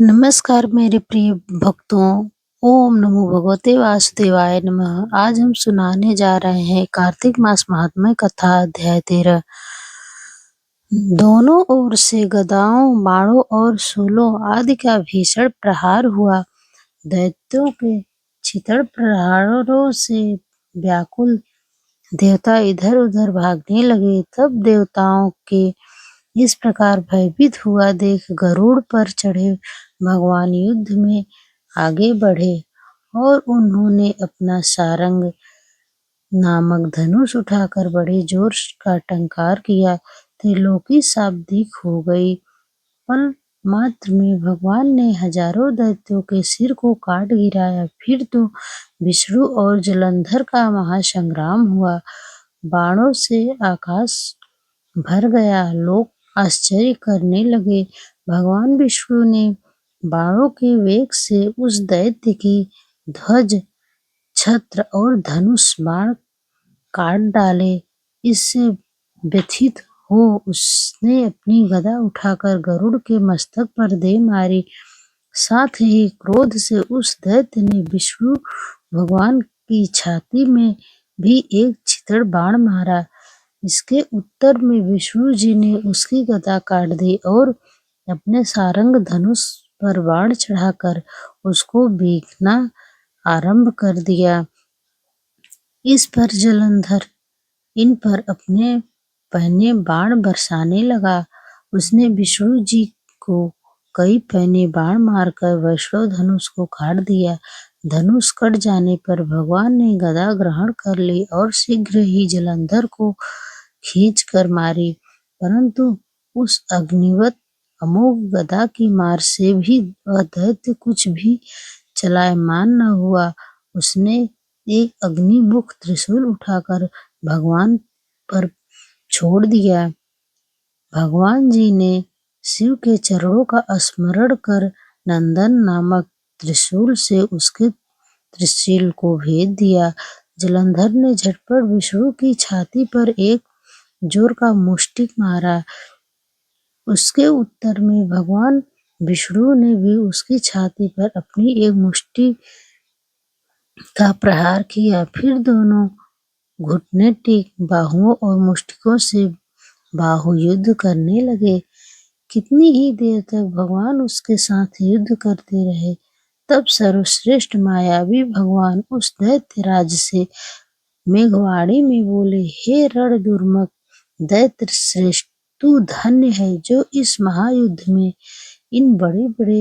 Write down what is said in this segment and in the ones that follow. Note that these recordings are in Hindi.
नमस्कार मेरे प्रिय भक्तों। ओम नमो भगवते वासुदेवाय नमः। आज हम सुनाने जा रहे हैं कार्तिक मास महात्म्य कथा अध्याय 13। दोनों ओर से गदाओं, बाणों और शूलों आदि का भीषण प्रहार हुआ। दैत्यों के छितर प्रहारों से व्याकुल देवता इधर उधर भागने लगे। तब देवताओं के इस प्रकार भयभीत हुआ देख गरुड़ पर चढ़े भगवान युद्ध में आगे बढ़े और उन्होंने अपना सारंग नामक धनुष उठाकर बड़े जोर का टंकार किया। त्रिलोकी शाब्दिक हो गई। पल मात्र में भगवान ने हजारों दैत्यों के सिर को काट गिराया। फिर तो विष्णु और जलंधर का महासंग्राम हुआ। बाणों से आकाश भर गया। लोग आश्चर्य करने लगे। भगवान विष्णु ने बाणों के वेग से उस दैत्य की ध्वज, छत्र और धनुष बाण काट डाले। इससे व्यथित हो उसने अपनी गदा उठाकर गरुड़ के मस्तक पर दे मारी। साथ ही क्रोध से उस दैत्य ने विष्णु भगवान की छाती में भी एक छितर बाण मारा। इसके उत्तर में विष्णु जी ने उसकी गदा काट दी और अपने सारंग धनुष पर बाण चढ़ाकर उसको बीखना आरंभ कर दिया। इस पर जलंधर इन पर अपने पहने बाण बरसाने लगा। उसने विष्णु जी को कई पहने बाण मारकर वैष्णव धनुष को काट दिया। धनुष कट जाने पर भगवान ने गदा ग्रहण कर ली और शीघ्र ही जलंधर को खींच कर मारी। परंतु उस अग्निवत अमोघ गदा की मार से भी वह दैत्य कुछ भी चलायमान न हुआ। उसने एक अग्निमुख त्रिशूल उठाकर भगवान पर छोड़ दिया। भगवान जी ने शिव के चरणों का स्मरण कर नंदन नामक त्रिशूल से उसके त्रिशूल को भेद दिया। जलंधर ने झटपट विष्णु की छाती पर एक जोर का मुष्टिक मारा। उसके उत्तर में भगवान विष्णु ने भी उसकी छाती पर अपनी एक मुष्टि का प्रहार किया। फिर दोनों घुटने टेक बाहुओं और मुष्टिकों से बाहु युद्ध करने लगे। कितनी ही देर तक भगवान उसके साथ युद्ध करते रहे। तब सर्वश्रेष्ठ मायावी भगवान उस दैत्य राज से मेघवाणी में बोले, हे रण दुर्मक दैत्य श्रेष्ठ, तू धन्य है जो इस महायुद्ध में इन बड़े बड़े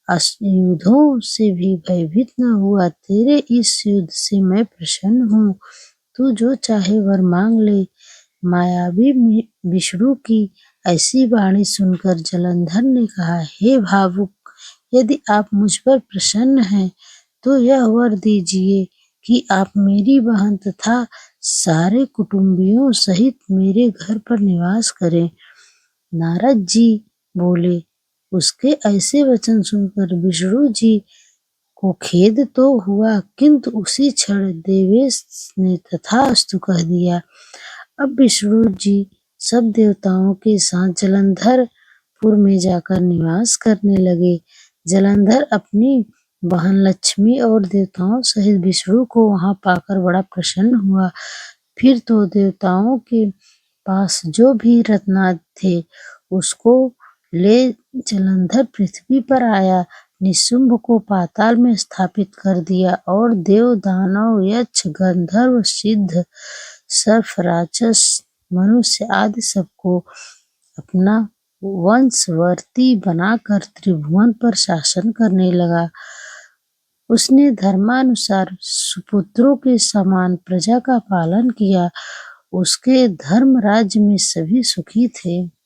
युद्धों से भी भयभीत न हुआ। तेरे इस युद्ध से मैं प्रसन्न हूँ। तू जो चाहे वर मांग ले। मायावी विष्णु की ऐसी वाणी सुनकर जलंधर ने कहा, हे भावुक, यदि आप मुझ पर प्रसन्न हैं तो यह वर दीजिए कि आप मेरी बहन तथा सारे कुटुंबियों सहित मेरे घर पर निवास करें। नारद जी बोले। उसके ऐसे वचन सुनकर विष्णु जी को खेद तो हुआ, किंतु उसी क्षण देवेश ने तथास्तु कह दिया। अब विष्णु जी सब देवताओं के साथ जलंधरपुर में जाकर निवास करने लगे। जलंधर अपनी बहन लक्ष्मी और देवताओं सहित विष्णु को वहां पाकर बड़ा प्रसन्न हुआ। फिर तो देवताओं के पास जो भी रत्नादि थे उसको ले जलंधर पृथ्वी पर आया। निशुंभ को पाताल में स्थापित कर दिया और देव, दानव, यक्ष, गंधर्व, सिद्ध, सर्प, राक्षस, मनुष्य आदि सबको अपना वंशवर्ती बनाकर त्रिभुवन पर शासन करने लगा। उसने धर्मानुसार सुपुत्रों के समान प्रजा का पालन किया। उसके धर्म राज्य में सभी सुखी थे।